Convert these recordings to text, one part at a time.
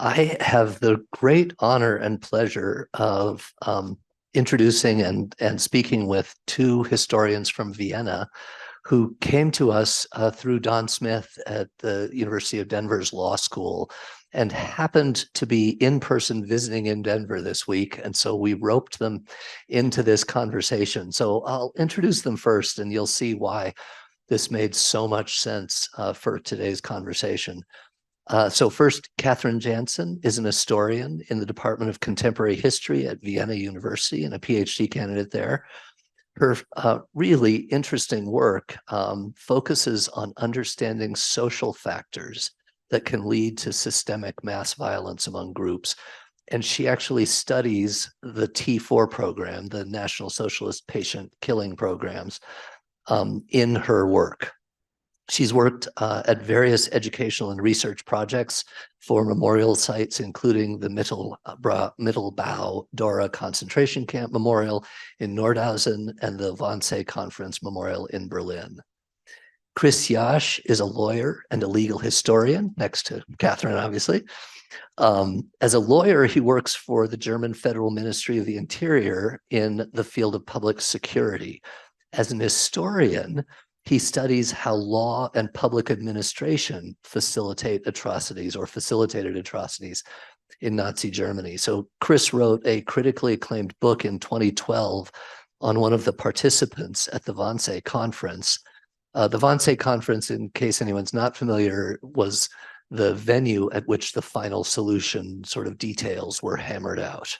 I have the great honor and pleasure of introducing and speaking with two historians from Vienna who came to us through Don Smith at the University of Denver's Law School and happened to be in person visiting in Denver this week. And so we roped them into this conversation. So I'll introduce them first and you'll see why this made so much sense for today's conversation. So first, Kathrin Janzen is an historian in the Department of Contemporary History at Vienna University and a PhD candidate there. Her really interesting work focuses on understanding social factors that can lead to systemic mass violence among groups. And she actually studies the T4 program, the National Socialist Patient Killing Programs, in her work. She's worked at various educational and research projects for memorial sites, including the Mittelbau Dora concentration camp memorial in Nordhausen and the Wannsee Conference Memorial in Berlin. Chris Jasch is a lawyer and a legal historian, next to Kathrin, obviously. As a lawyer, he works for the German Federal Ministry of the Interior in the field of public security. As an historian, he studies how law and public administration facilitate atrocities or facilitated atrocities in Nazi Germany. So Chris wrote a critically acclaimed book in 2012 on one of the participants at the Wannsee Conference. The Wannsee Conference, in case anyone's not familiar, was the venue at which the final solution sort of details were hammered out.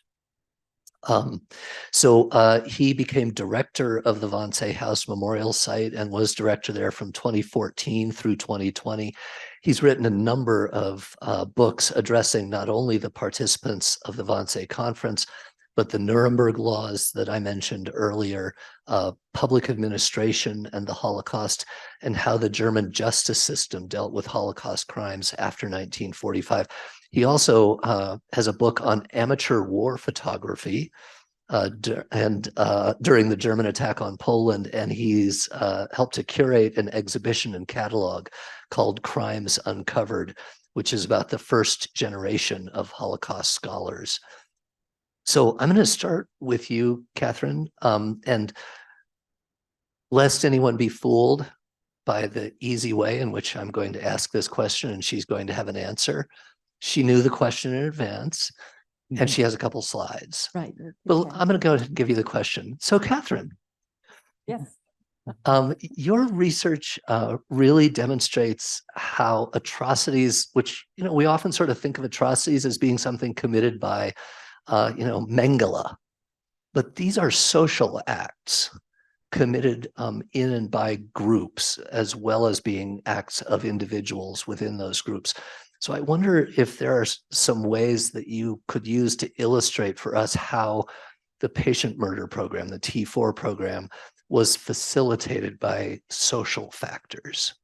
He became director of the Wannsee House Memorial Site and was director there from 2014 through 2020. He's written a number of books addressing not only the participants of the Wannsee Conference, but the Nuremberg laws that I mentioned earlier, public administration and the Holocaust, and how the German justice system dealt with Holocaust crimes after 1945. He also has a book on amateur war photography during the German attack on Poland, and he's helped to curate an exhibition and catalog called Crimes Uncovered, which is about the first generation of Holocaust scholars. So I'm going to start with you, Kathrin, and lest anyone be fooled by the easy way in which I'm going to ask this question and she's going to have an answer. She knew the question in advance, and she has a couple slides. Right. Well, I'm going to go ahead and give you the question. So, Kathrin. Yes. Your research really demonstrates how atrocities, which we often sort of think of atrocities as being something committed by, Mengele, but these are social acts committed in and by groups, as well as being acts of individuals within those groups. So I wonder if there are some ways that you could use to illustrate for us how the patient murder program, the T4 program, was facilitated by social factors.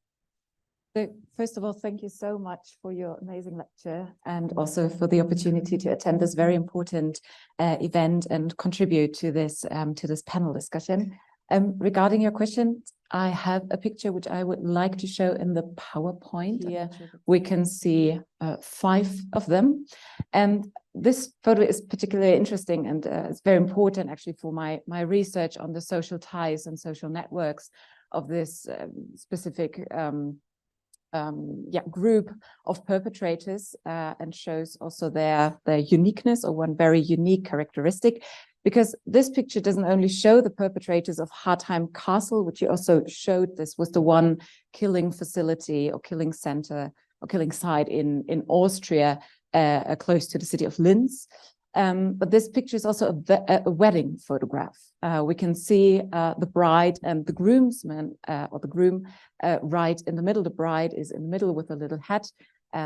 So first of all, thank you so much for your amazing lecture and also for the opportunity to attend this very important event and contribute to this panel discussion. Regarding your question, I have a picture which I would like to show in the PowerPoint. Here we can see 5 of them. And this photo is particularly interesting and it's very important actually for my research on the social ties and social networks of this specific group of perpetrators and shows also their uniqueness, or one very unique characteristic. Because this picture doesn't only show the perpetrators of Hartheim Castle, which you also showed. This was the one killing facility or killing center or killing site in Austria, close to the city of Linz. But this picture is also a wedding photograph. We can see the bride and the groomsman, or the groom right in the middle. The bride is in the middle with a little hat.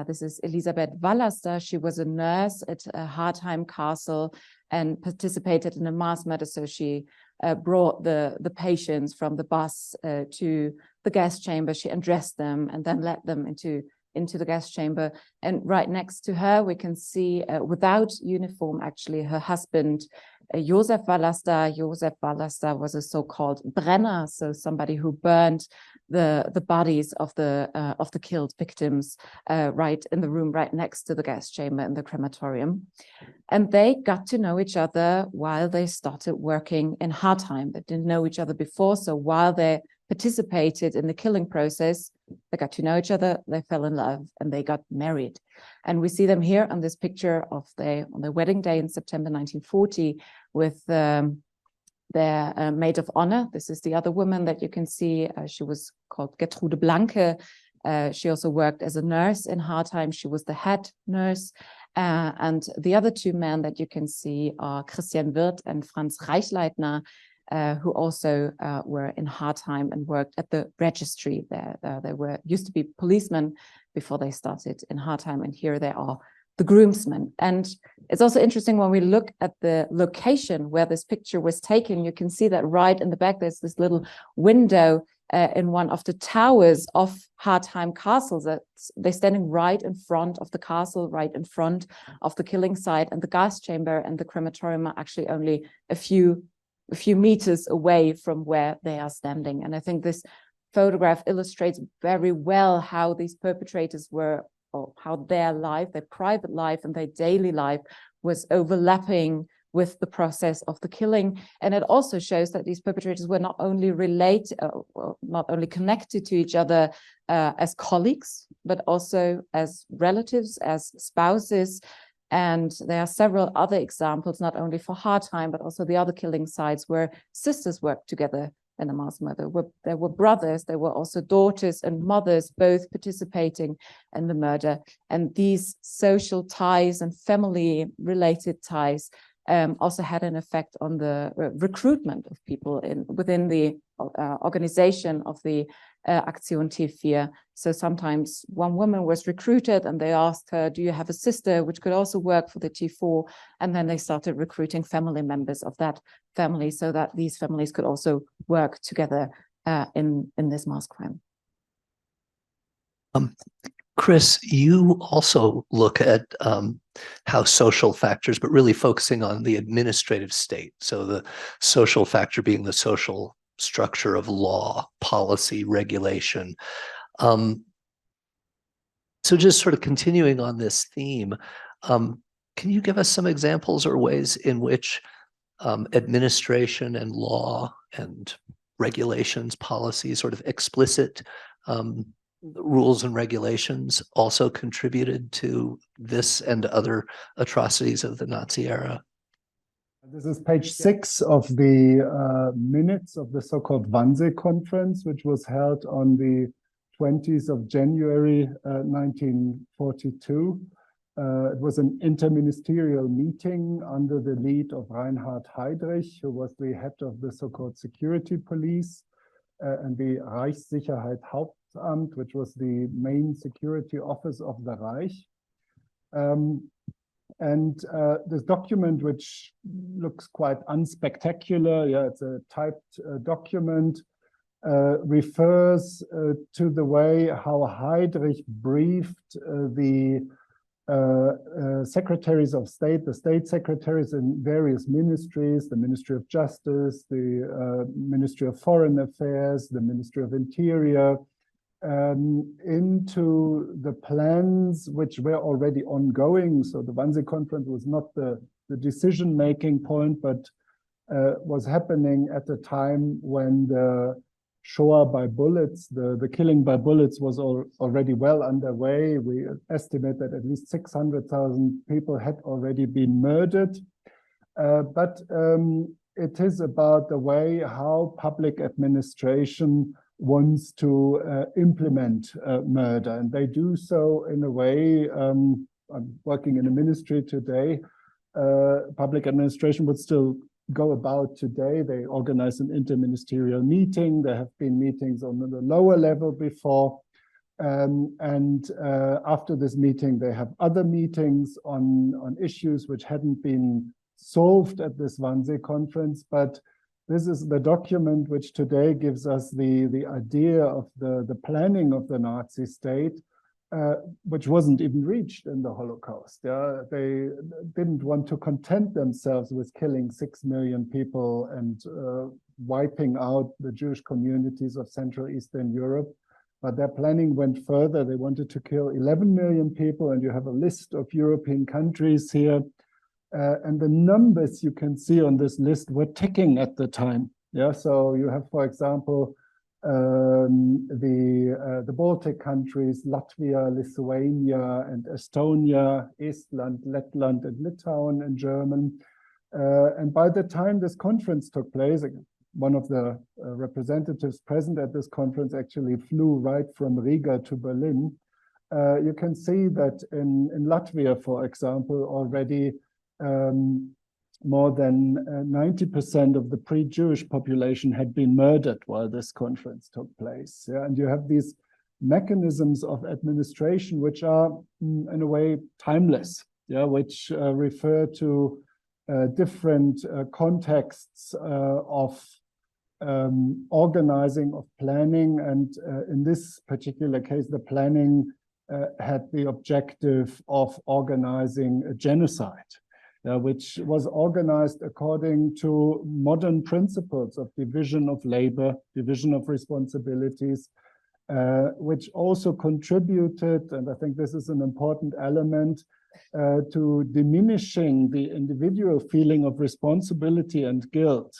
This is Elisabeth Wallaster. She was a nurse at Hartheim Castle and participated in a mass murder. So she brought the patients from the bus to the gas chamber. She undressed them and then led them into into the gas chamber. And right next to her, we can see, without uniform, actually, her husband, Josef Vallaster. Josef Vallaster was a so-called Brenner, so somebody who burned the bodies of the killed victims right in the room right next to the gas chamber in the crematorium. And they got to know each other while they started working in Hartheim. They didn't know each other before, so while they participated in the killing process, they got to know each other, they fell in love, and they got married. And we see them here on this picture of on their wedding day in September 1940 with their maid of honor. This is the other woman that you can see. She was called Gertrude Blanke. She also worked as a nurse in Hartheim. She was the head nurse. And the other two men that you can see are Christian Wirth and Franz Reichleitner, who also were in Hartheim and worked at the registry there. They used to be policemen before they started in Hartheim, and here they are, the groomsmen. And it's also interesting when we look at the location where this picture was taken, you can see that right in the back, there's this little window in one of the towers of Hartheim Castle. They're standing right in front of the castle, right in front of the killing site, and the gas chamber and the crematorium are actually only a few meters away from where they are standing. And I think this photograph illustrates very well how these perpetrators were, or how their life, their private life and their daily life was overlapping with the process of the killing. And it also shows that these perpetrators were not only not only connected to each other as colleagues, but also as relatives, as spouses. And there are several other examples, not only for Hartheim, but also the other killing sites where sisters worked together in the mass murder. There were brothers, there were also daughters and mothers, both participating in the murder. And these social ties and family-related ties also had an effect on the recruitment of people within the organization of the Aktion T4. So sometimes one woman was recruited and they asked her, do you have a sister which could also work for the T4? And then they started recruiting family members of that family so that these families could also work together in this mass crime. Chris, you also look at how social factors, but really focusing on the administrative state. So the social factor being the social structure of law, policy, regulation. So just sort of continuing on this theme, can you give us some examples or ways in which administration and law and regulations, policies, sort of explicit rules and regulations also contributed to this and other atrocities of the Nazi era? This is page 6 of the minutes of the so-called Wannsee conference, which was held on the 20th of January 1942. It was an interministerial meeting under the lead of Reinhard Heydrich, who was the head of the so-called security police, and the Reichssicherheit-Hauptamt, which was the main security office of the Reich. This document, which looks quite unspectacular, it's a typed document, refers to the way how Heydrich briefed the secretaries of state, the state secretaries in various ministries, the Ministry of Justice, the Ministry of Foreign Affairs, the Ministry of Interior, into the plans which were already ongoing. So the Wannsee conference was not the decision-making point, but was happening at a time when the Shoah by bullets, the killing by bullets was already well underway. We estimate that at least 600,000 people had already been murdered. But it is about the way how public administration wants to implement murder. And they do so in a way, I'm working in a ministry today, public administration would still go about today. They organize an interministerial meeting. There have been meetings on the lower level before. After this meeting, they have other meetings on issues which hadn't been solved at this Wannsee conference. But this is the document which today gives us the idea of the planning of the Nazi state. which wasn't even reached in the Holocaust. Yeah, they didn't want to content themselves with killing 6 million people and wiping out the Jewish communities of Central Eastern Europe. But their planning went further. They wanted to kill 11 million people, and you have a list of European countries here. And the numbers you can see on this list were ticking at the time. Yeah, so you have, for example, the Baltic countries, Latvia, Lithuania, and Estonia, Estland, Letland, and Litauen in German. And by the time this conference took place, one of the representatives present at this conference actually flew right from Riga to Berlin. You can see that in Latvia, for example, already more than 90% of the pre-Jewish population had been murdered while this conference took place. Yeah? And you have these mechanisms of administration which are, in a way, timeless, yeah? Which refer to different contexts of organizing, of planning. And in this particular case, the planning had the objective of organizing a genocide. Which was organized according to modern principles of division of labor, division of responsibilities, which also contributed, and I think this is an important element, to diminishing the individual feeling of responsibility and guilt.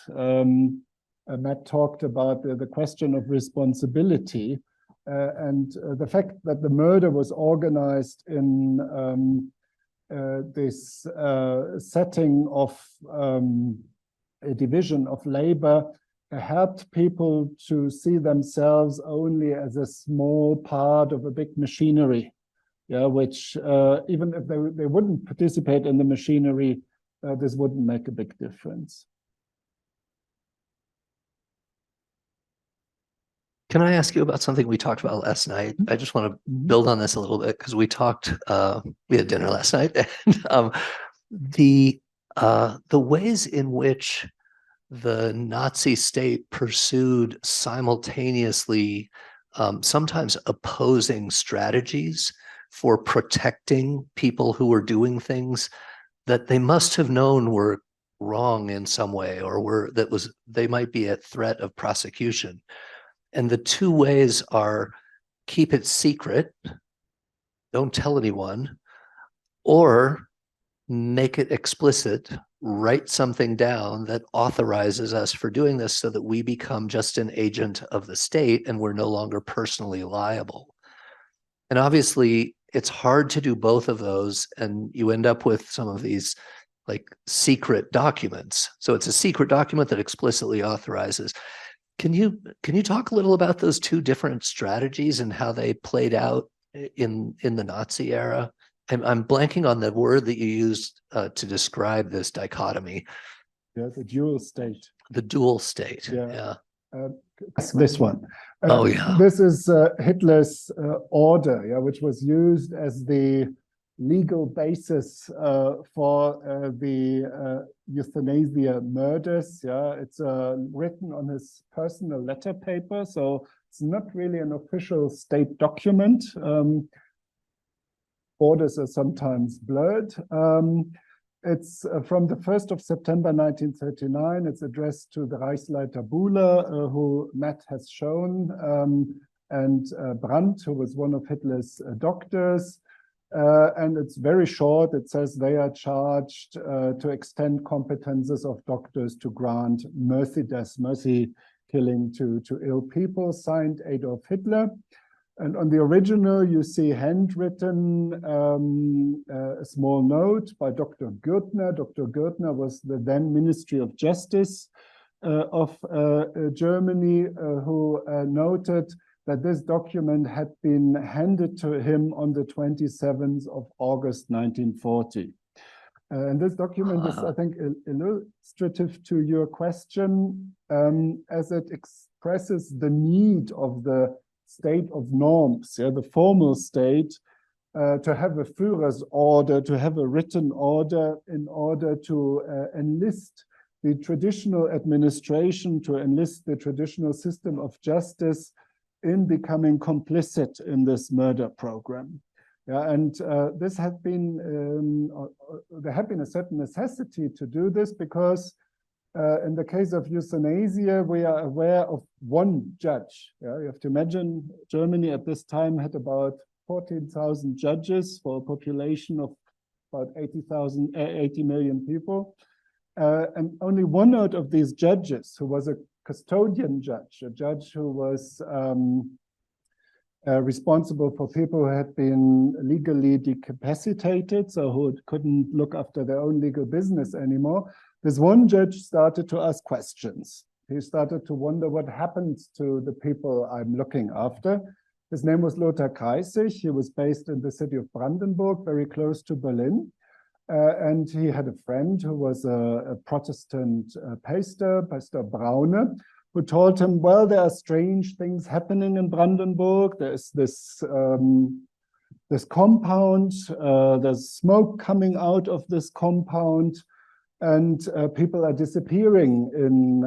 Matt talked about the question of responsibility, and the fact that the murder was organized in this setting of a division of labor helped people to see themselves only as a small part of a big machinery, yeah, which even if they wouldn't participate in the machinery, this wouldn't make a big difference. Can I ask you about something we talked about last night? I just want to build on this a little bit because we talked, we had dinner last night, and the ways in which the Nazi state pursued simultaneously, sometimes opposing strategies for protecting people who were doing things that they must have known were wrong in some way, or they might be at threat of prosecution. And the two ways are keep it secret, don't tell anyone, or make it explicit, write something down that authorizes us for doing this so that we become just an agent of the state and we're no longer personally liable. And obviously, it's hard to do both of those, and you end up with some of these like secret documents. So it's a secret document that explicitly authorizes. Can you talk a little about those two different strategies and how they played out in the Nazi era? I'm blanking on the word that you used to describe this dichotomy. Yeah, the dual state. The dual state. Yeah. This one. Oh yeah. This is Hitler's order, yeah, which was used as the legal basis for the euthanasia murders. Yeah, it's written on his personal letter paper, so it's not really an official state document. Borders are sometimes blurred. It's from the 1st of September 1939. It's addressed to the Reichsleiter Buhler, who Matt has shown, and Brandt, who was one of Hitler's doctors. And it's very short. It says they are charged to extend competences of doctors to grant mercy death, mercy killing to ill people, signed Adolf Hitler. And on the original, you see handwritten a small note by Dr. Gürtner. Dr. Gürtner was the then Ministry of Justice of Germany, who noted that this document had been handed to him on the 27th of August 1940. And this document is, I think, illustrative to your question, as it expresses the need of the state of norms, yeah, the formal state, to have a Führer's order, to have a written order in order to enlist the traditional administration, to enlist the traditional system of justice in becoming complicit in this murder program. Yeah, and this had been, there had been a certain necessity to do this because in the case of euthanasia, we are aware of one judge. Yeah, you have to imagine Germany at this time had about 14,000 judges for a population of about 80 million people. And only one out of these judges, who was a custodian judge, a judge who was responsible for people who had been legally decapacitated, so who couldn't look after their own legal business anymore. This one judge started to ask questions. He started to wonder what happened to the people I'm looking after. His name was Lothar Kreisig. He was based in the city of Brandenburg, very close to Berlin. And he had a friend who was a Protestant pastor, Pastor Braune, who told him, well, there are strange things happening in Brandenburg. There's this compound, there's smoke coming out of this compound, and people are disappearing in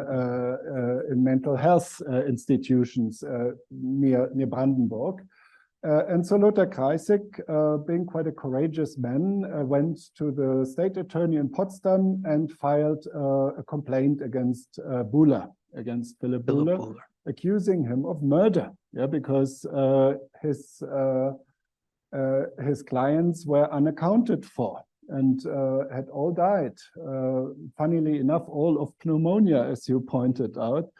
mental health institutions near Brandenburg. And so Lothar Kreisig, being quite a courageous man, went to the state attorney in Potsdam and filed a complaint against Buhler, against Philipp Buhler, accusing him of murder. Yeah, because his clients were unaccounted for and had all died. Funnily enough, all of pneumonia, as you pointed out.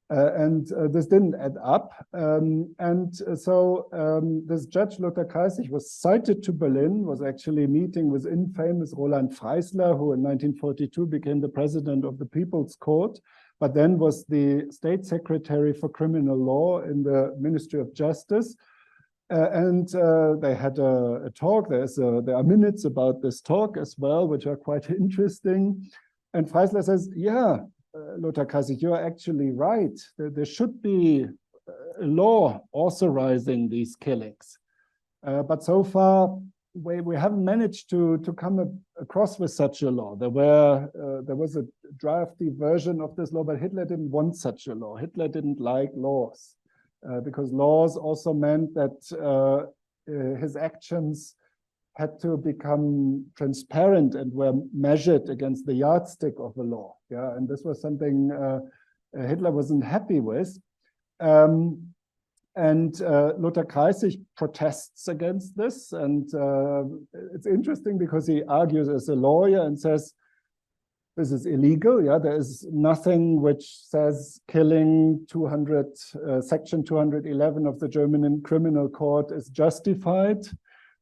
And this didn't add up. So this judge, Lothar Kreisig, was cited to Berlin, was actually meeting with infamous Roland Freisler, who in 1942 became the president of the People's Court, but then was the state secretary for criminal law in the Ministry of Justice. And they had a talk. There are minutes about this talk as well, which are quite interesting. And Freisler says, yeah, Lothar Kreisig, you're actually right. There should be a law authorizing these killings. But so far, we haven't managed to come across with such a law. There was a drafty version of this law, but Hitler didn't want such a law. Hitler didn't like laws. Because laws also meant that his actions had to become transparent and were measured against the yardstick of a law. Yeah, and this was something Hitler wasn't happy with. And Lothar Kreisig protests against this. And it's interesting because he argues as a lawyer and says, this is illegal. Yeah, there is nothing which says killing section 211 of the German Criminal Court is justified.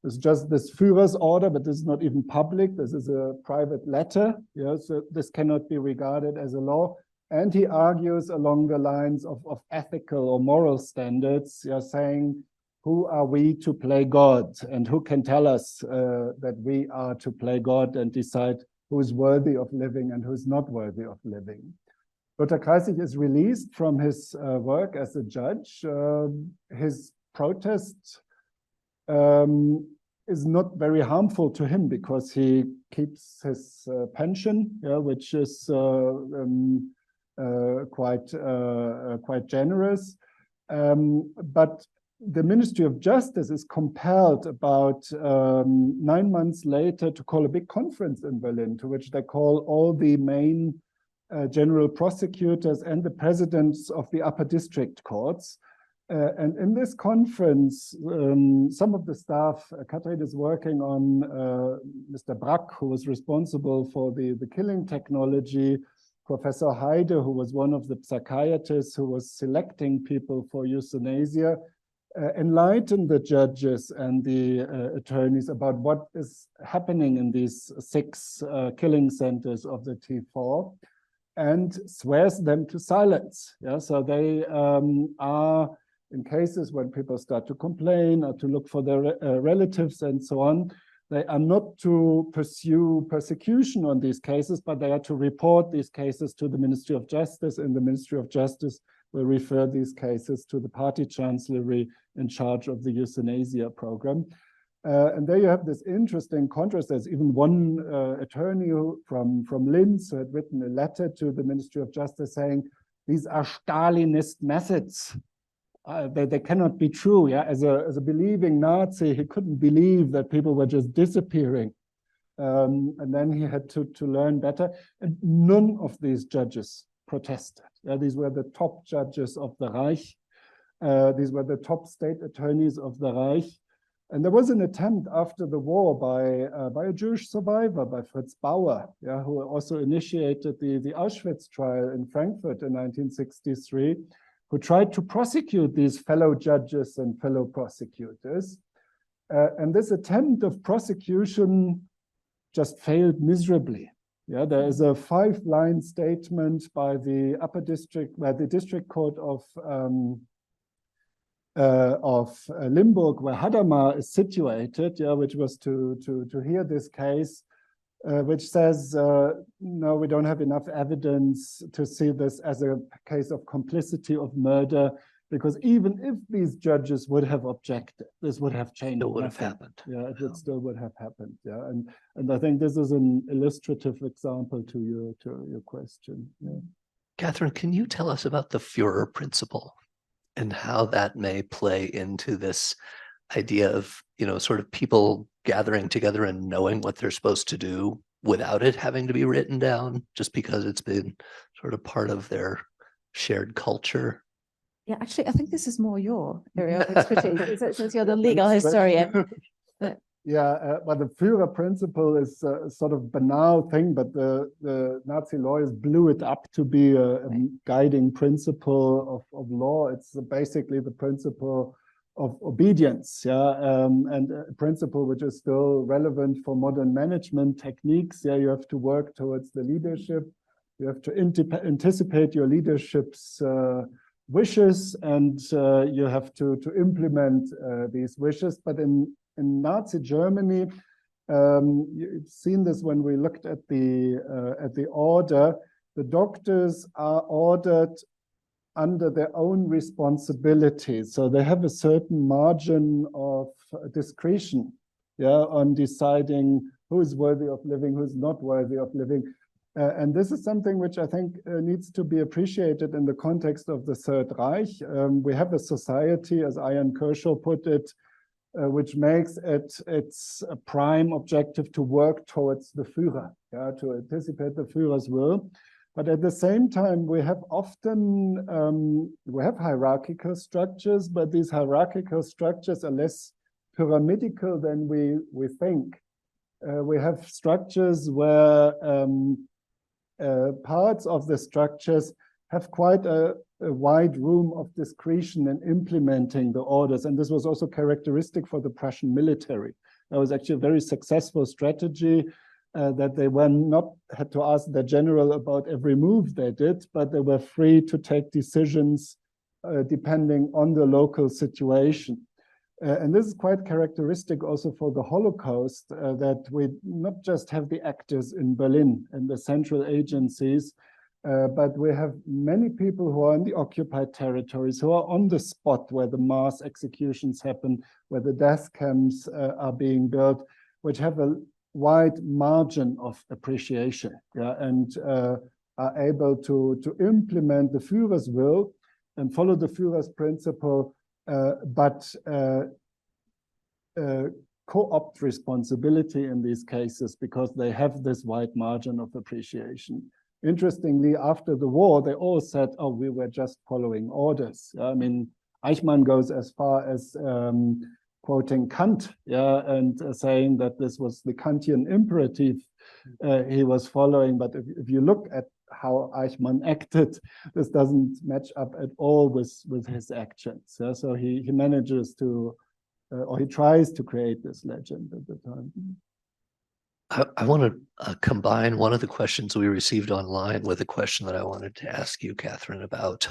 It's just this Führer's order, but this is not even public. This is a private letter. Yeah, so this cannot be regarded as a law. And he argues along the lines of ethical or moral standards, yeah, saying, who are we to play God? And who can tell us that we are to play God and decide who is worthy of living and who is not worthy of living? Lothar Kreisig is released from his work as a judge. His protest is not very harmful to him because he keeps his pension, yeah, which is quite generous. But the Ministry of Justice is compelled about 9 months later to call a big conference in Berlin, to which they call all the main general prosecutors and the presidents of the upper district courts. And in this conference, some of the staff, Kathrin is working on Mr. Brack, who was responsible for the killing technology, Professor Heide, who was one of the psychiatrists who was selecting people for euthanasia, enlighten the judges and the attorneys about what is happening in these 6 killing centers of the T4 and swears them to silence. Yeah, so they are, in cases when people start to complain or to look for their relatives and so on, they are not to pursue persecution on these cases, but they are to report these cases to the Ministry of Justice, and the Ministry of Justice will refer these cases to the party chancellery in charge of the euthanasia program. And there you have this interesting contrast. There's even one attorney from Linz who had written a letter to the Ministry of Justice saying, these are Stalinist methods. they cannot be true. Yeah, as a believing Nazi, he couldn't believe that people were just disappearing. And then he had to learn better. And none of these judges protested. Yeah, these were the top judges of the Reich. These were the top state attorneys of the Reich. And there was an attempt after the war by a Jewish survivor, by Fritz Bauer, yeah, who also initiated the Auschwitz trial in Frankfurt in 1963, who tried to prosecute these fellow judges and fellow prosecutors. And this attempt of prosecution just failed miserably. Yeah, there is a 5-line statement by the upper district, by the district court of Limburg, where Hadamar is situated, yeah, which was to hear this case, which says, no, we don't have enough evidence to see this as a case of complicity of murder, because even if these judges would have objected, this would have changed. It would have happened. Yeah, it still would have happened. Yeah, and I think this is an illustrative example to your question. Yeah. Kathrin, can you tell us about the Führer principle and how that may play into this idea of, sort of people gathering together and knowing what they're supposed to do without it having to be written down, just because it's been sort of part of their shared culture? Yeah, actually, I think this is more your area of expertise, since you're the legal historian. Yeah, but the Führer principle is a sort of banal thing, but the Nazi lawyers blew it up to be a guiding principle of law. It's basically the principle of obedience, yeah, and a principle which is still relevant for modern management techniques. Yeah, you have to work towards the leadership. You have to anticipate your leadership's wishes, and you have to implement these wishes. But in Nazi Germany, you've seen this when we looked at the order. The doctors are ordered under their own responsibility, so they have a certain margin of discretion, yeah, on deciding who is worthy of living, who is not worthy of living. And this is something which I think needs to be appreciated in the context of the Third Reich. We have a society, as Ian Kershaw put it, which makes it its a prime objective to work towards the Führer, yeah, to anticipate the Führer's will. But at the same time, we have often, we have hierarchical structures, but these hierarchical structures are less pyramidical than we think. We have structures where parts of the structures have quite a wide room of discretion in implementing the orders. And this was also characteristic for the Prussian military. That was actually a very successful strategy, that they were not had to ask the general about every move they did, but they were free to take decisions depending on the local situation. And this is quite characteristic also for the Holocaust, that we not just have the actors in Berlin and the central agencies, but we have many people who are in the occupied territories, who are on the spot where the mass executions happen, where the death camps are being built, which have a wide margin of appreciation, yeah, and are able to implement the Führer's will and follow the Führer's principle, but co-opt responsibility in these cases because they have this wide margin of appreciation. Interestingly, after the war, they all said, oh, we were just following orders. I mean, Eichmann goes as far as quoting Kant, yeah, and saying that this was the Kantian imperative he was following. But if you look at how Eichmann acted, this doesn't match up at all with his actions. Yeah? So he manages to, or he tries to create this legend at the time. I want to combine one of the questions we received online with a question that I wanted to ask you, Kathrin, about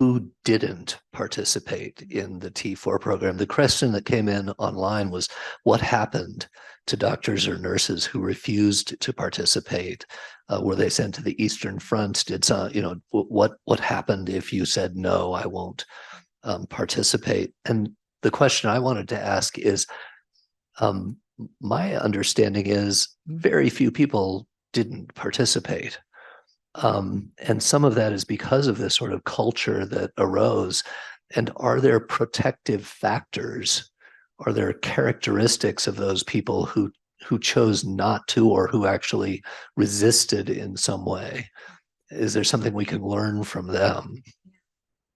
who didn't participate in the T4 program. The question that came in online was, what happened to doctors or nurses who refused to participate? Were they sent to the Eastern Front? Did some, what happened if you said, no, I won't participate? And the question I wanted to ask is, my understanding is very few people didn't participate. And some of that is because of this sort of culture that arose. And are there protective factors? Are there characteristics of those people who chose not to, or who actually resisted in some way? Is there something we can learn from them?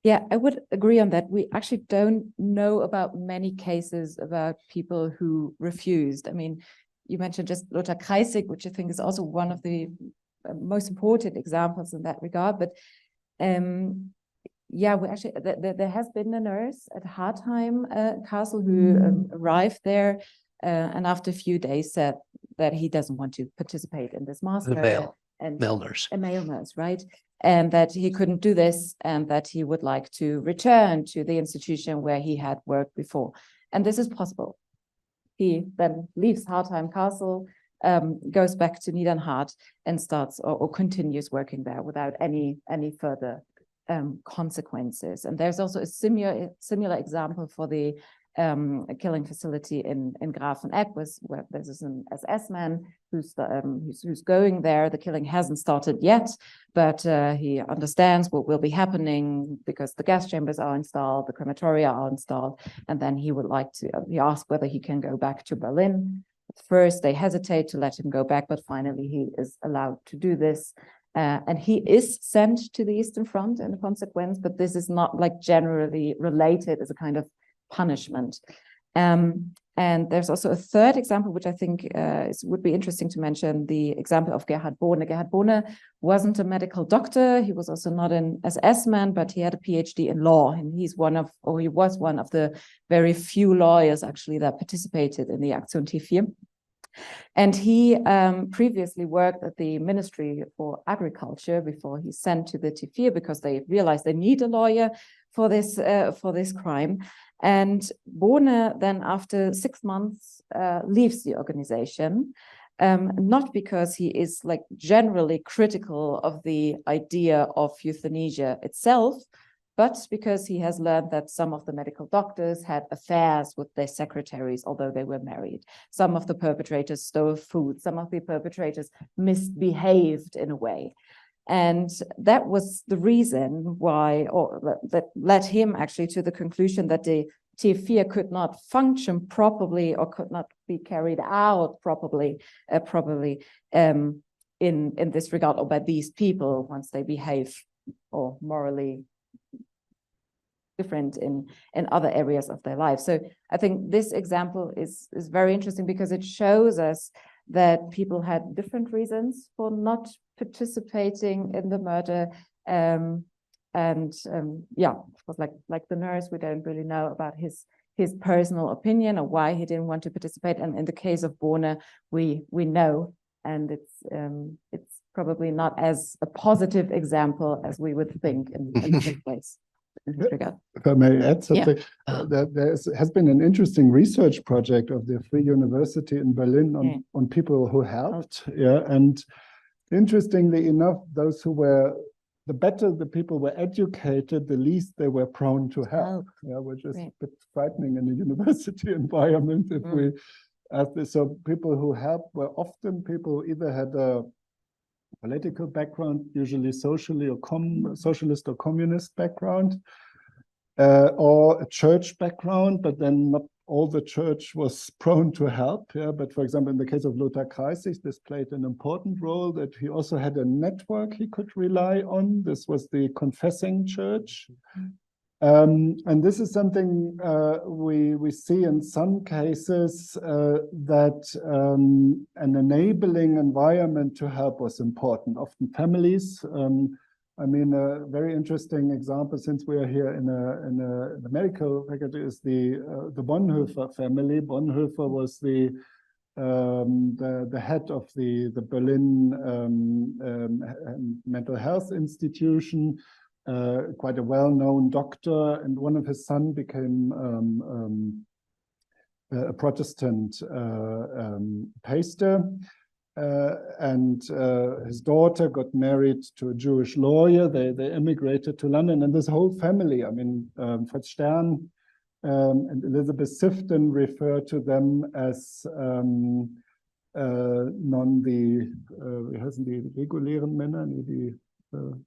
Yeah, I would agree on that. We actually don't know about many cases about people who refused. I mean, you mentioned just Lothar Kreisig, which I think is also one of the most important examples in that regard. But yeah, we actually there has been a nurse at Hartheim Castle who arrived there and after a few days said that he doesn't want to participate in this master. Male nurse. A male nurse, right? And that he couldn't do this and that he would like to return to the institution where he had worked before. And this is possible. He then leaves Hartheim Castle, goes back to Niedernhart and starts or continues working there without any further consequences. And there's also a similar example for the killing facility in Grafenegg, where there's an SS man who's going there. The killing hasn't started yet, but he understands what will be happening because the gas chambers are installed, the crematoria are installed, and then he would like to. He asked whether he can go back to Berlin. At first, they hesitate to let him go back, but finally he is allowed to do this. And he is sent to the Eastern Front in consequence, but this is not like generally related as a kind of punishment. And there's also a third example, which I think would be interesting to mention, the example of Gerhard Bohne. Gerhard Bohne wasn't a medical doctor. He was also not an SS man, but he had a PhD in law. And he was one of the very few lawyers actually that participated in the Aktion T4. And he previously worked at the Ministry for Agriculture before he sent to the T4 because they realized they need a lawyer for this crime. And Bohne then, after 6 months, leaves the organization, not because he is like generally critical of the idea of euthanasia itself, but because he has learned that some of the medical doctors had affairs with their secretaries, although they were married. Some of the perpetrators stole food. Some of the perpetrators misbehaved in a way. And that was the reason why, or that led him actually to the conclusion that the T4 could not function properly or could not be carried out properly in this regard, or by these people once they behave or morally different in other areas of their life. So I think this example is very interesting because it shows us that people had different reasons for not participating in the murder. Yeah, of course, like the nurse, we don't really know about his personal opinion or why he didn't want to participate. And in the case of Bohne, we know, and it's probably not as a positive example as we would think in other ways. If I may add something, there has been an interesting research project of the Free University in Berlin on people who helped. And interestingly enough, those who were, the better the people were educated, the least they were prone to help. Which is a bit frightening in a university environment if we ask this. So people who helped were often people who either had a political background, usually socially or socialist or communist background, or a church background, but then not all the church was prone to help. But for example, in the case of Lothar Kreisig, this played an important role, that he also had a network he could rely on. This was the confessing church. And this is something we see in some cases, that an enabling environment to help was important, often families. I mean, a very interesting example, since we are here in the medical faculty, is the Bonhoeffer family. Bonhoeffer was the head of the Berlin mental health institution. Quite a well-known doctor, and one of his sons became a Protestant pastor, and his daughter got married to a Jewish lawyer. They immigrated to London, and this whole family, I mean, Fritz Stern and Elizabeth Sifton refer to them as wie heißen die regulären Männer? Nee,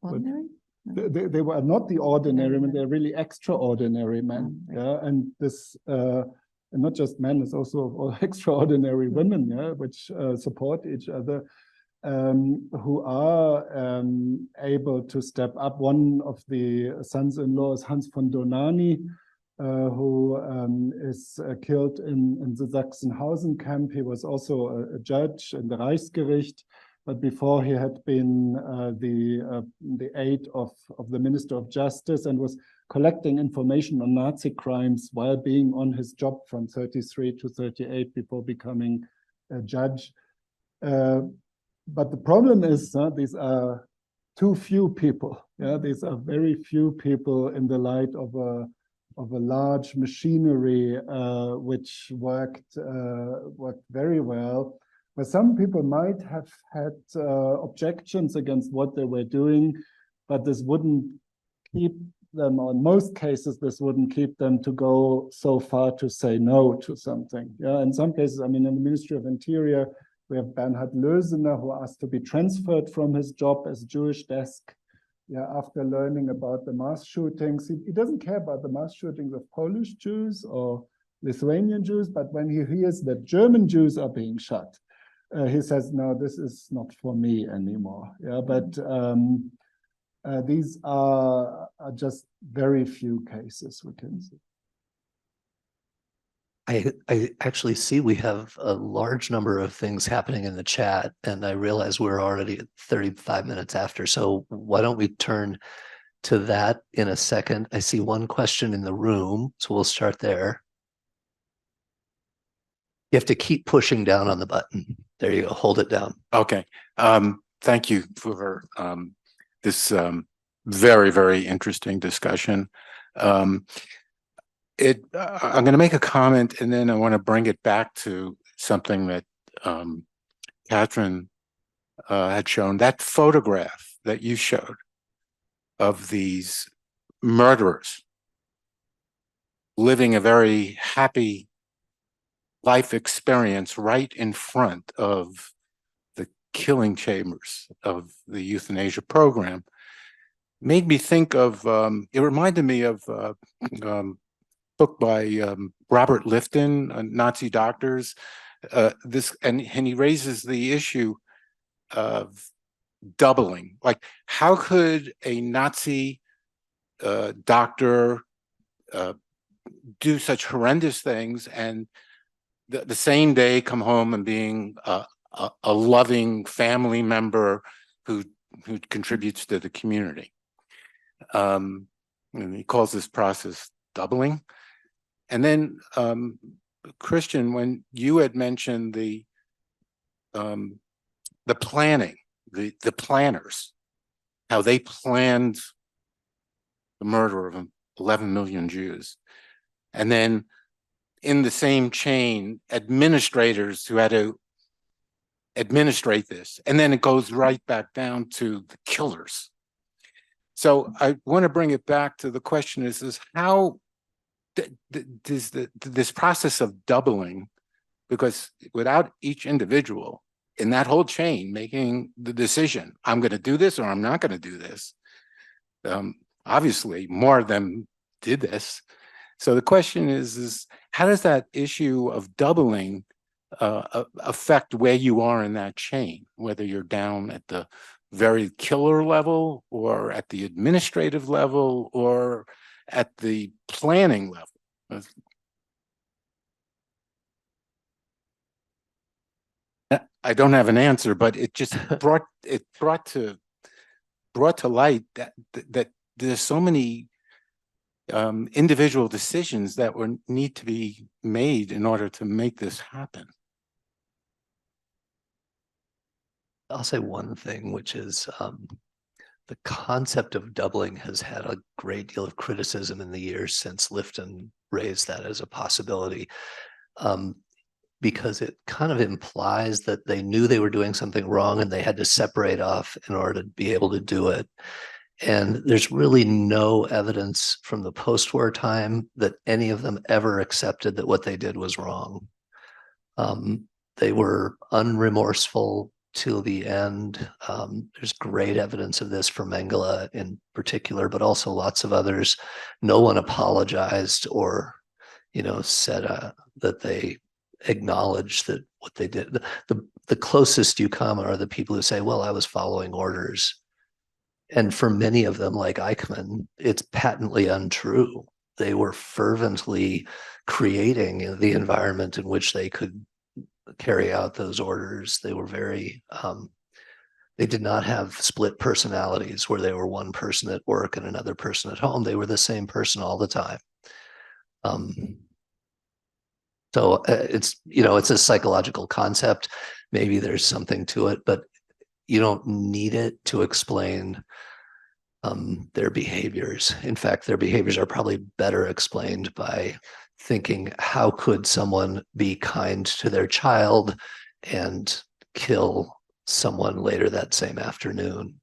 Ordinary? They were not the ordinary men, men. they're really extraordinary men. Right. Yeah, and this and not just men, it's also all extraordinary women, yeah, which support each other, who are able to step up. One of the sons-in-law is Hans von Donani, who is killed in the Sachsenhausen camp. He was also a judge in the Reichsgericht, but before he had been the aide of the Minister of Justice and was collecting information on Nazi crimes while being on his job from 33 to 38 before becoming a judge. But the problem is these are too few people. Yeah, these are very few people in the light of a large machinery which worked very well. But some people might have had objections against what they were doing, but this wouldn't keep them, or in most cases, this wouldn't keep them to go so far to say no to something. Yeah, in some cases, I mean, in the Ministry of Interior, we have Bernhard Lösener, who asked to be transferred from his job as Jewish desk. Yeah, after learning about the mass shootings, he doesn't care about the mass shootings of Polish Jews or Lithuanian Jews, but when he hears that German Jews are being shot, he says, no, this is not for me anymore. Yeah, but these are just very few cases we can see. I actually see we have a large number of things happening in the chat, and I realize we're already at 35 minutes after. So why don't we turn to that in a second? I see one question in the room, so we'll start there. You have to keep pushing down on the button. There you go. Hold it down. Okay. Thank you for this very, very interesting discussion. I'm going to make a comment, and then I want to bring it back to something that Kathrin had shown. That photograph that you showed of these murderers living a very happy life experience right in front of the killing chambers of the euthanasia program made me think of, it reminded me of a book by Robert Lifton, Nazi doctors. And he raises the issue of doubling. Like, how could a Nazi doctor do such horrendous things and the same day come home and being a loving family member who contributes to the community? And he calls this process doubling. And then Christian, when you had mentioned the planning, the planners, how they planned the murder of 11 million Jews, and then in the same chain, administrators who had to administrate this, and then it goes right back down to the killers. So I want to bring it back to the question is how does this process of doubling, because without each individual in that whole chain making the decision, I'm going to do this or I'm not going to do this, obviously more of them did this. So the question is how does that issue of doubling affect where you are in that chain, whether you're down at the very killer level or at the administrative level or at the planning level? I don't have an answer, but it just brought to light that there's so many individual decisions that need to be made in order to make this happen. I'll say one thing, which is the concept of doubling has had a great deal of criticism in the years since Lifton raised that as a possibility, because it kind of implies that they knew they were doing something wrong and they had to separate off in order to be able to do it. And there's really no evidence from the post-war time that any of them ever accepted that what they did was wrong. They were unremorseful till the end. There's great evidence of this for Mengele in particular, but also lots of others. No one apologized or, said that they acknowledged that what they did. The closest you come are the people who say, well, I was following orders. And for many of them, like Eichmann, it's patently untrue. They were fervently creating the environment in which they could carry out those orders. They were very, they did not have split personalities where they were one person at work and another person at home. They were the same person all the time. So it's a psychological concept. Maybe there's something to it, but you don't need it to explain their behaviors. In fact, their behaviors are probably better explained by thinking, how could someone be kind to their child and kill someone later that same afternoon?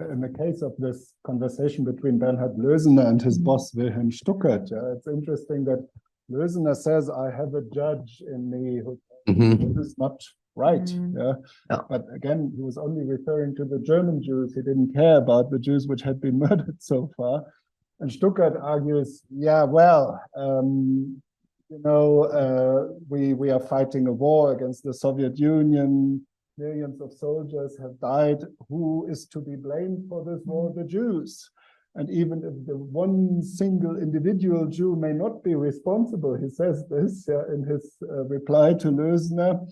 In the case of this conversation between Bernhard Lösener and his boss Wilhelm Stuckert, it's interesting that Lösener says, I have a judge in me who this is not right. Yeah. But again, he was only referring to the German Jews. He didn't care about the Jews which had been murdered so far. And Stuckert argues, yeah, well, we are fighting a war against the Soviet Union. Millions of soldiers have died. Who is to be blamed for this war? The Jews. And even if the one single individual Jew may not be responsible, he says this in his reply to Lösener,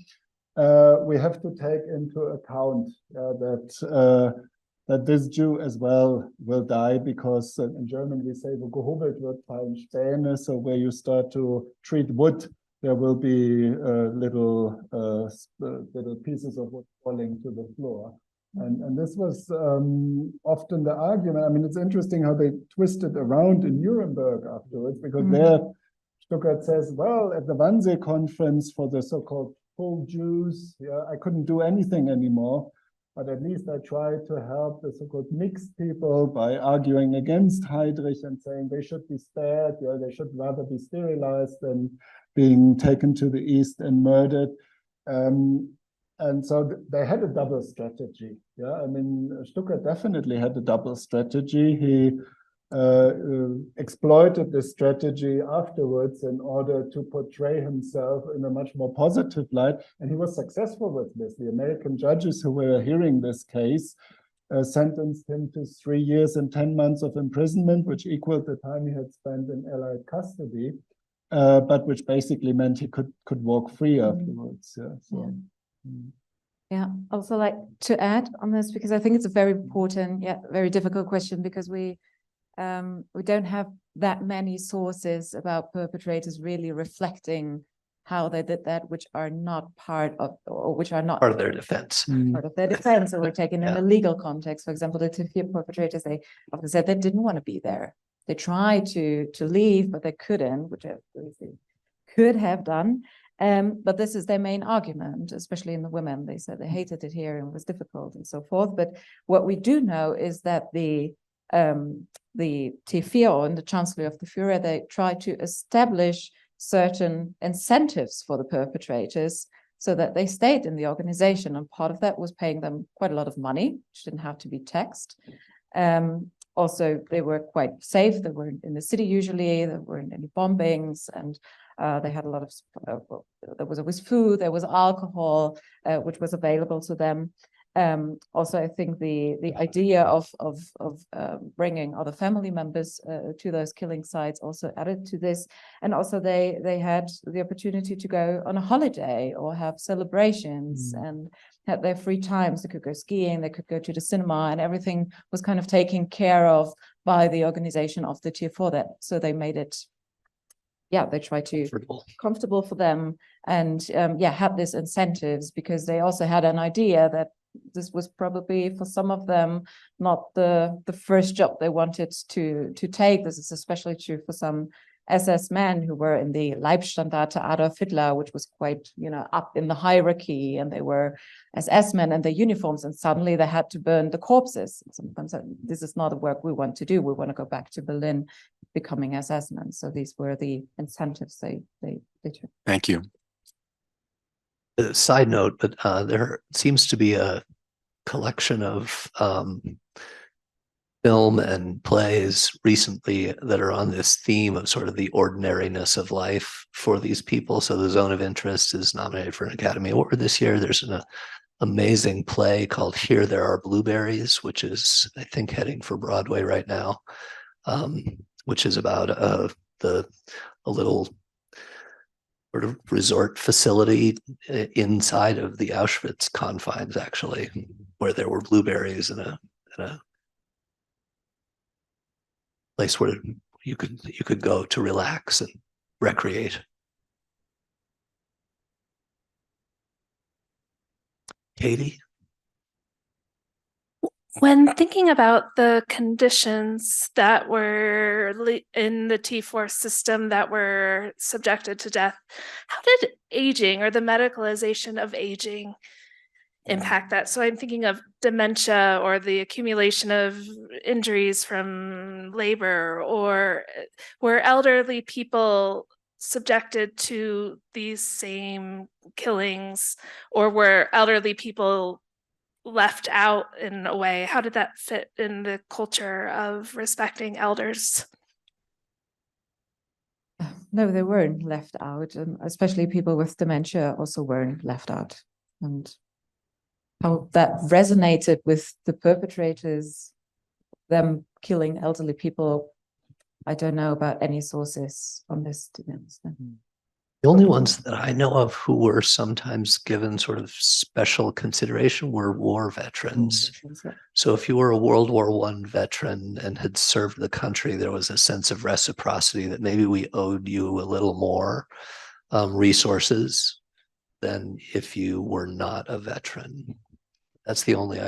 we have to take into account that this Jew as well will die, because in German we say, gehobelt wird fallen Späne, so where you start to treat wood, there will be little pieces of wood falling to the floor. And this was often the argument. I mean, it's interesting how they twisted around in Nuremberg afterwards, because there Stuckert says, well, at the Wannsee conference for the so-called full Jews, I couldn't do anything anymore, but at least I tried to help the so-called mixed people by arguing against Heydrich and saying they should be spared, they should rather be sterilized than being taken to the east and murdered. And so they had a double strategy. I mean, Stuckert definitely had a double strategy. He exploited this strategy afterwards in order to portray himself in a much more positive light. And he was successful with this. The American judges who were hearing this case sentenced him to 3 years and 10 months of imprisonment, which equaled the time he had spent in Allied custody, but which basically meant he could walk free afterwards. Yeah, also like to add on this, because I think it's a very important, very difficult question, because we don't have that many sources about perpetrators really reflecting how they did that, which are not part of, or which are not part of their defense. Part of their defense, or were taken in a legal context. For example, the Tifir perpetrators, they often said they didn't want to be there. They tried to leave, but they couldn't, which they could have done. But this is their main argument, especially in the women. They said they hated it here and it was difficult and so forth. But what we do know is that the Tifir and the Chancellor of the Führer, they tried to establish certain incentives for the perpetrators so that they stayed in the organization. And part of that was paying them quite a lot of money, which didn't have to be taxed. Also, they were quite safe. They were in the city usually. There weren't any bombings, and they had a lot of. There was always food. There was alcohol, which was available to them. Also, I think the idea of bringing other family members to those killing sites also added to this. And also, they had the opportunity to go on a holiday or have celebrations and had their free times. They could go skiing, they could go to the cinema, and everything was kind of taken care of by the organization of the Tier 4. That so they made it, they tried to comfortable for them, and had these incentives, because they also had an idea that this was probably for some of them not the first job they wanted to take. This is especially true for some SS men who were in the Leibstandarte Adolf Hitler, which was quite, up in the hierarchy, and they were SS men in their uniforms, and suddenly they had to burn the corpses. Sometimes this is not a work we want to do. We want to go back to Berlin, becoming SS men. So these were the incentives they took. Thank you. A side note, but there seems to be a collection of film and plays recently that are on this theme of sort of the ordinariness of life for these people. So The Zone of Interest is nominated for an Academy Award this year. There's an amazing play called Here There Are Blueberries, which is, I think, heading for Broadway right now, which is about a little sort of resort facility inside of the Auschwitz confines, actually, where there were blueberries in a place where you could go to relax and recreate. Katie? When thinking about the conditions that were in the T4 system that were subjected to death, how did aging or the medicalization of aging impact that? So I'm thinking of dementia or the accumulation of injuries from labor, or were elderly people subjected to these same killings, or were elderly people left out in a way? How did that fit in the culture of respecting elders? No, they weren't left out, and especially people with dementia also weren't left out. And how that resonated with the perpetrators, them killing elderly people, I don't know about any sources on this, to be honest. The only ones that I know of who were sometimes given sort of special consideration were war veterans. So if you were a World War I veteran and had served the country, there was a sense of reciprocity that maybe we owed you a little more resources than if you were not a veteran. That's the only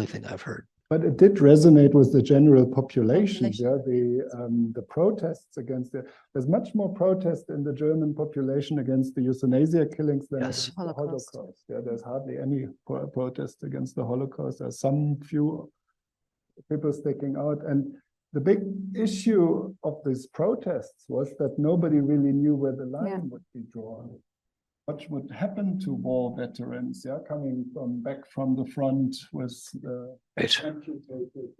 thing I've heard. But it did resonate with the general population. Yeah, the protests against there's much more protest in the German population against the euthanasia killings than Yes. the Holocaust. Yeah, there's hardly any protest against the Holocaust. There's some few people sticking out, and the big issue of these protests was that nobody really knew where the line would be drawn. What would happen to war veterans, coming back from the front with amputated,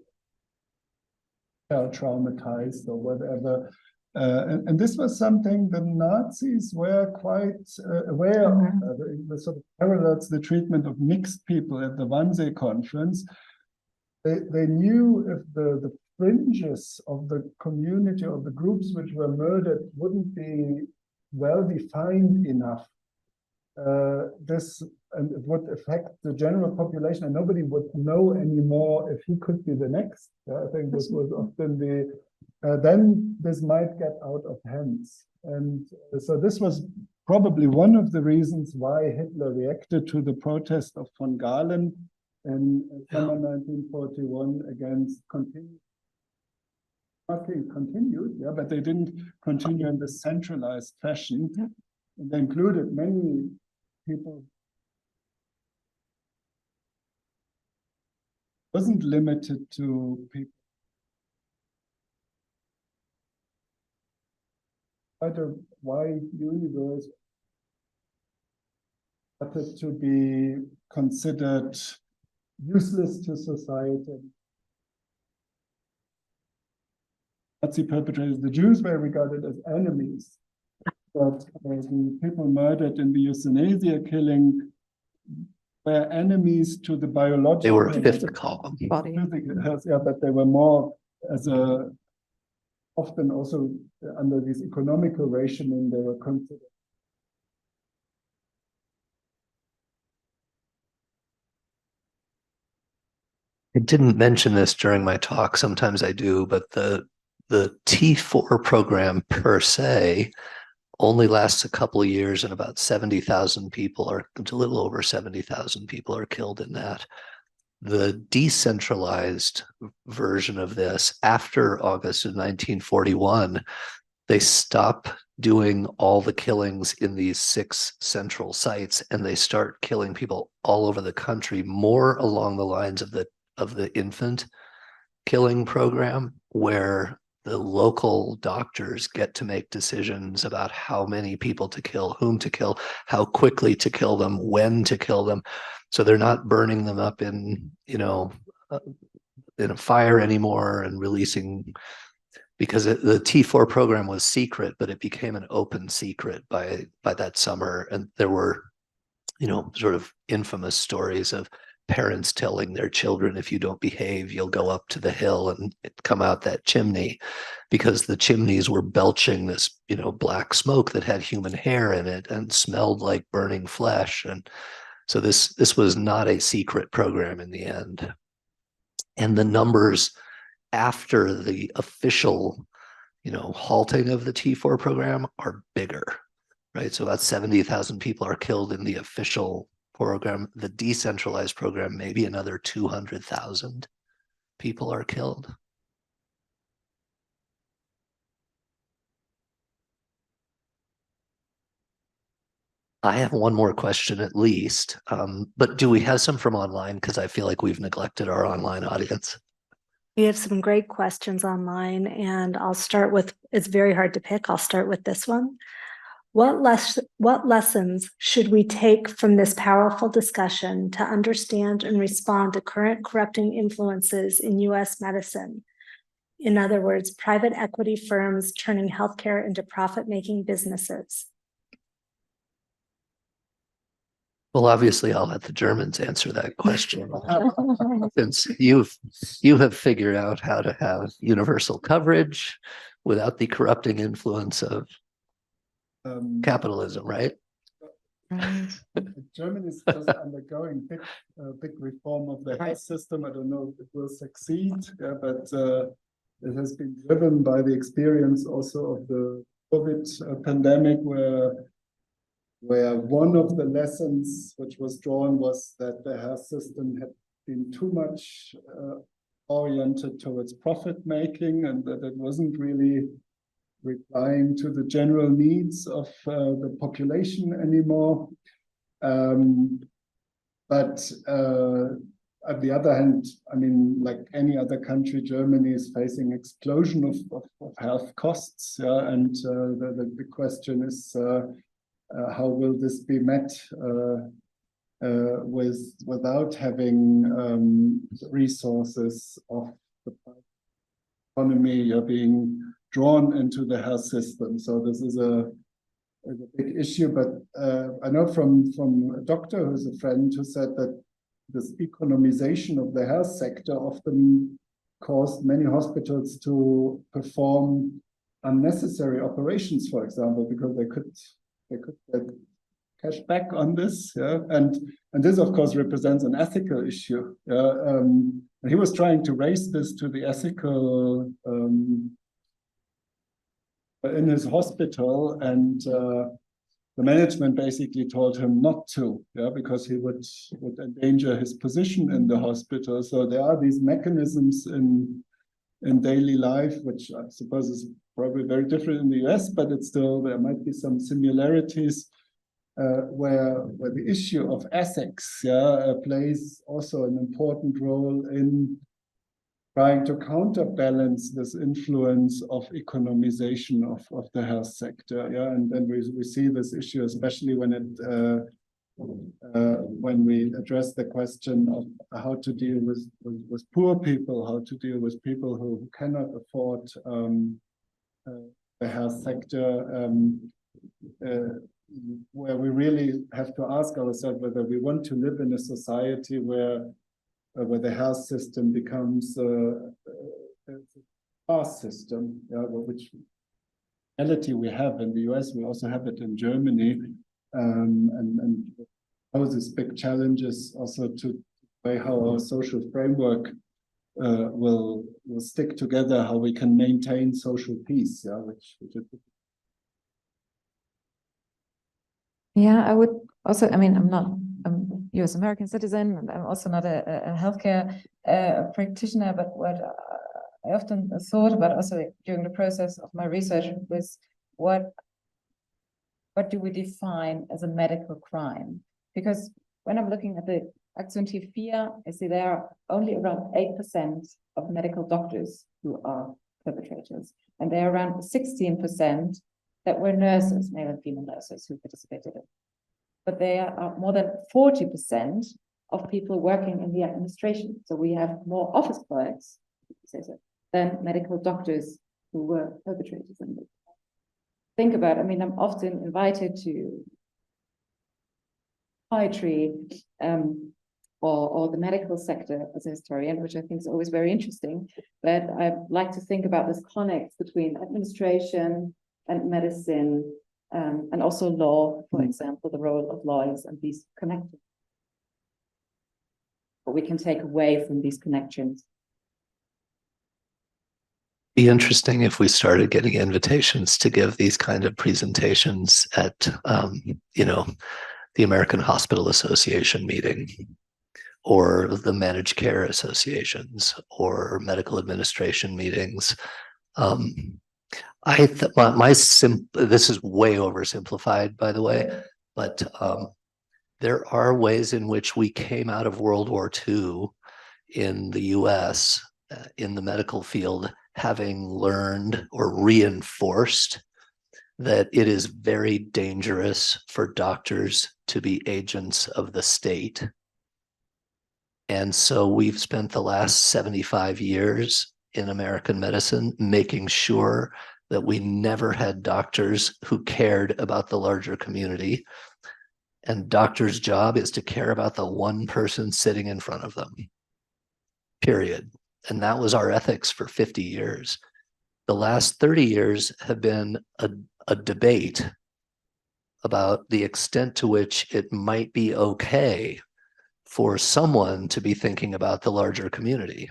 traumatized or whatever. And this was something the Nazis were quite aware of. The sort of parallels the treatment of mixed people at the Wannsee conference. They knew if the fringes of the community or the groups which were murdered wouldn't be well defined enough, and it would affect the general population, and nobody would know anymore if he could be the next. I think this was often then this might get out of hands. And so this was probably one of the reasons why Hitler reacted to the protest of von Galen in summer 1941 against continued, but they didn't continue in the centralized fashion. And they included many people. It wasn't limited to people. Quite a wide universe started to be considered useless to society. Nazi perpetrators, the Jews were regarded as enemies. But the people murdered in the euthanasia killing were enemies to the biological. They were a fifth column. Yeah, but they were more as often also under this economical rationing, they were considered. I didn't mention this during my talk. Sometimes I do, but the T4 program per se only lasts a couple of years, and about 70,000 people, or a little over 70,000 people, are killed in that. The decentralized version of this, after August of 1941, they stop doing all the killings in these 6 central sites, and they start killing people all over the country, more along the lines of the infant killing program, where the local doctors get to make decisions about how many people to kill, whom to kill, how quickly to kill them, when to kill them. So they're not burning them up in, in a fire anymore and releasing, because the T4 program was secret, but it became an open secret by that summer. And there were, sort of infamous stories of parents telling their children, if you don't behave, you'll go up to the hill and come out that chimney, because the chimneys were belching this, black smoke that had human hair in it and smelled like burning flesh. And so this was not a secret program in the end. And the numbers after the official, halting of the T4 program are bigger, right? So about 70,000 people are killed in the official program. The decentralized program, maybe another 200,000 people are killed. I have one more question at least, but do we have some from online? Because I feel like we've neglected our online audience. We have some great questions online, and I'll start with, it's very hard to pick. I'll start with this one. What lessons should we take from this powerful discussion to understand and respond to current corrupting influences in US medicine? In other words, private equity firms turning healthcare into profit-making businesses. Well, obviously, I'll let the Germans answer that question, since you have figured out how to have universal coverage without the corrupting influence of capitalism, right? Germany is just undergoing big reform of the health system. I don't know if it will succeed, but it has been driven by the experience also of the COVID pandemic, where one of the lessons which was drawn was that the health system had been too much oriented towards profit making, and that it wasn't really replying to the general needs of the population anymore. But on the other hand, I mean, like any other country, Germany is facing explosion of health costs, and the question is, how will this be met without having resources of the economy being drawn into the health system? So this is a big issue. But I know from a doctor who's a friend who said that this economization of the health sector often caused many hospitals to perform unnecessary operations, for example, because they could get cash back on this, and this of course represents an ethical issue. And he was trying to raise this to the ethical in his hospital, and the management basically told him not to, because he would endanger his position in the hospital. So there are these mechanisms in daily life, which I suppose is probably very different in the US, but it's still, there might be some similarities where the issue of ethics plays also an important role in trying to counterbalance this influence of economization of the health sector. And then we see this issue, especially when we address the question of how to deal with poor people, how to deal with people who cannot afford the health sector, where we really have to ask ourselves whether we want to live in a society where the health system becomes a class system, which reality we have in the US, we also have it in Germany, and poses big challenges also to the way how our social framework will stick together, how we can maintain social peace, which Yeah, I would also, I mean, I'm a US American citizen, and I'm also not a healthcare practitioner, but what I often thought about also during the process of my research was what do we define as a medical crime? Because when I'm looking at the Aktion T4, I see there are only around 8% of medical doctors who are perpetrators. And there are around 16% that were nurses, male and female nurses, who participated in. But there are more than 40% of people working in the administration. So we have more office clerks, than medical doctors who were perpetrators. And think about it. I mean, I'm often invited to psychiatry or the medical sector as a historian, which I think is always very interesting. But I like to think about this connect between administration and medicine, and also law, for example, the role of lawyers and these connections. What we can take away from these connections. Be interesting if we started getting invitations to give these kind of presentations at, the American Hospital Association meeting, or the managed care associations, or medical administration meetings. This is way oversimplified, by the way, but there are ways in which we came out of World War II in the US in the medical field, having learned or reinforced that it is very dangerous for doctors to be agents of the state. And so we've spent the last 75 years in American medicine making sure that we never had doctors who cared about the larger community. And doctors' job is to care about the one person sitting in front of them, period. And that was our ethics for 50 years. The last 30 years have been a debate about the extent to which it might be okay for someone to be thinking about the larger community,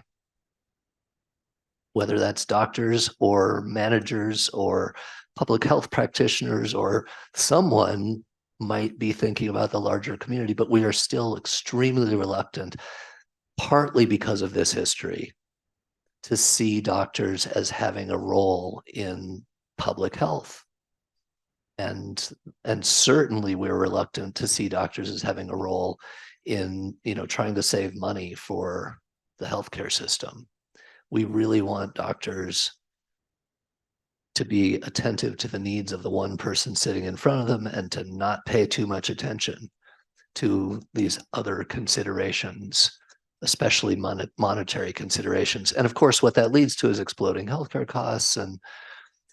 whether that's doctors or managers or public health practitioners, or someone might be thinking about the larger community, but we are still extremely reluctant, partly because of this history, to see doctors as having a role in public health. And certainly we're reluctant to see doctors as having a role in, trying to save money for the healthcare system. We really want doctors to be attentive to the needs of the one person sitting in front of them, and to not pay too much attention to these other considerations, especially monetary considerations. And of course, what that leads to is exploding healthcare costs, and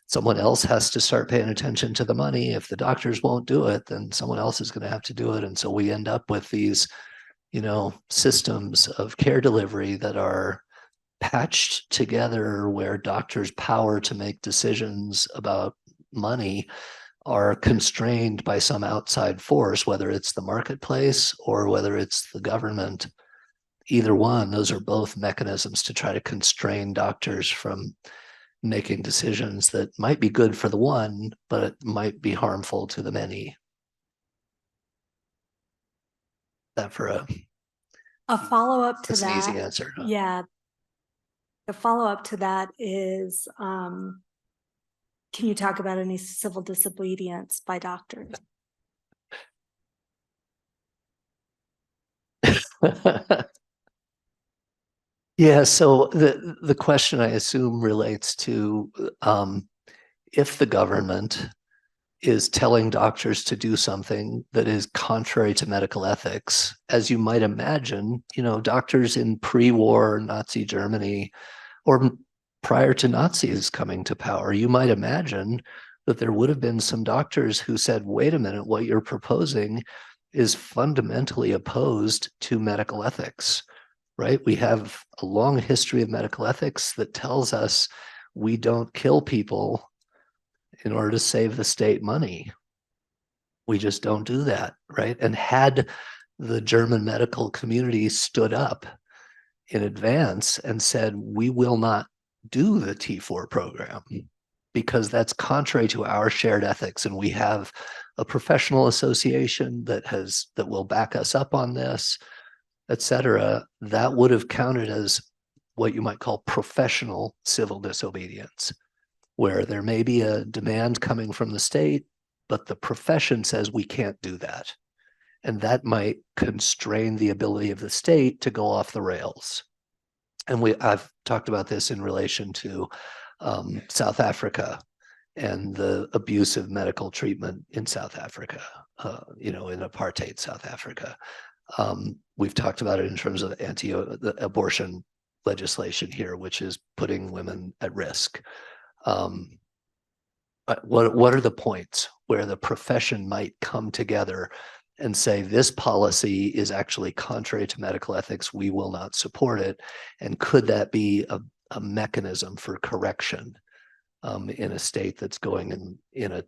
someone else has to start paying attention to the money. If the doctors won't do it, then someone else is going to have to do it. And so we end up with these, systems of care delivery that are patched together, where doctors' power to make decisions about money are constrained by some outside force, whether it's the marketplace or whether it's the government. Either one, those are both mechanisms to try to constrain doctors from making decisions that might be good for the one, but it might be harmful to the many. That for a follow-up to that's that. an easy answer. Huh? Yeah. The follow-up to that is, can you talk about any civil disobedience by doctors? Yeah, so the question, I assume, relates to if the government is telling doctors to do something that is contrary to medical ethics. As you might imagine, doctors in pre-war Nazi Germany, or prior to Nazis coming to power, you might imagine that there would have been some doctors who said, wait a minute, what you're proposing is fundamentally opposed to medical ethics, right? We have a long history of medical ethics that tells us we don't kill people in order to save the state money. We just don't do that, right? And had the German medical community stood up in advance and said, we will not do the T4 program because that's contrary to our shared ethics, and we have a professional association that will back us up on this, etc., that would have counted as what you might call professional civil disobedience, where there may be a demand coming from the state, but the profession says we can't do that. And that might constrain the ability of the state to go off the rails. And I've talked about this in relation to South Africa and the abusive medical treatment in South Africa, in apartheid South Africa. We've talked about it in terms of the abortion legislation here, which is putting women at risk. What are the points where the profession might come together and say this policy is actually contrary to medical ethics, we will not support it? And could that be a mechanism for correction in a state that's going in a,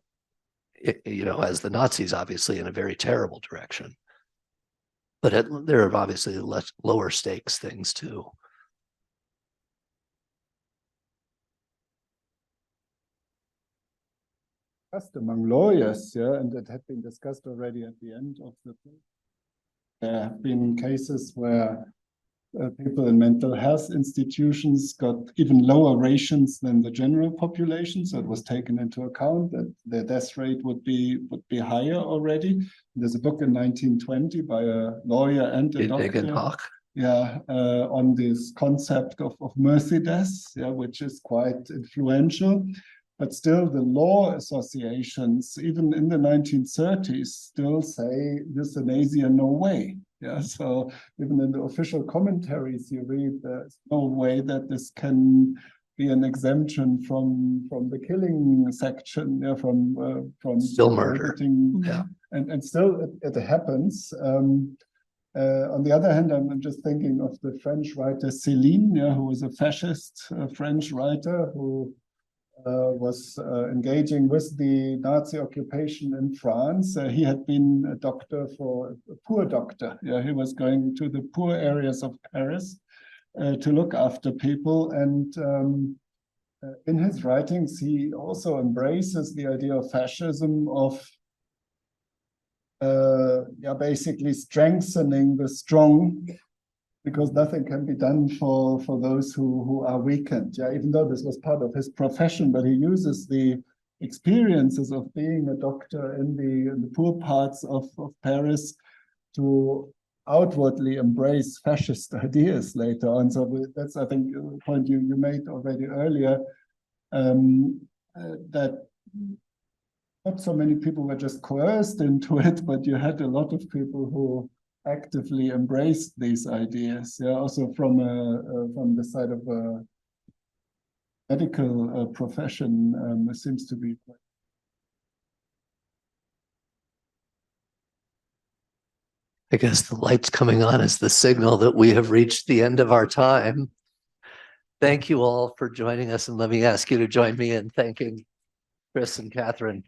as the Nazis, obviously, in a very terrible direction? But there are obviously lower stakes things too. Among lawyers, yeah, and it had been discussed already at the end of the book. There have been cases where people in mental health institutions got even lower rations than the general population, so it was taken into account that the death rate would be higher already. There's a book in 1920 by a lawyer and a doctor, yeah, on this concept of mercy death, yeah, which is quite influential. But still, the law associations, even in the 1930s, still say euthanasia, no way. Yeah, so even in the official commentaries you read, there's no way that this can be an exemption from the killing section, yeah, from still murder. Yeah, and still it happens. On the other hand, I'm just thinking of the French writer Céline, yeah, who was a fascist French writer who was engaging with the Nazi occupation in France. He had been a doctor, a poor doctor. Yeah, he was going to the poor areas of Paris to look after people. And in his writings, he also embraces the idea of fascism, of basically strengthening the strong, because nothing can be done for those who are weakened. Yeah, even though this was part of his profession, but he uses the experiences of being a doctor in the poor parts of Paris to outwardly embrace fascist ideas later on. So that's, I think, a point you made already earlier, that not so many people were just coerced into it, but you had a lot of people who actively embraced these ideas. Yeah, also from the side of a medical profession, it seems to be quite. I guess the light's coming on is the signal that we have reached the end of our time. Thank you all for joining us, and let me ask you to join me in thanking Chris and Kathrin.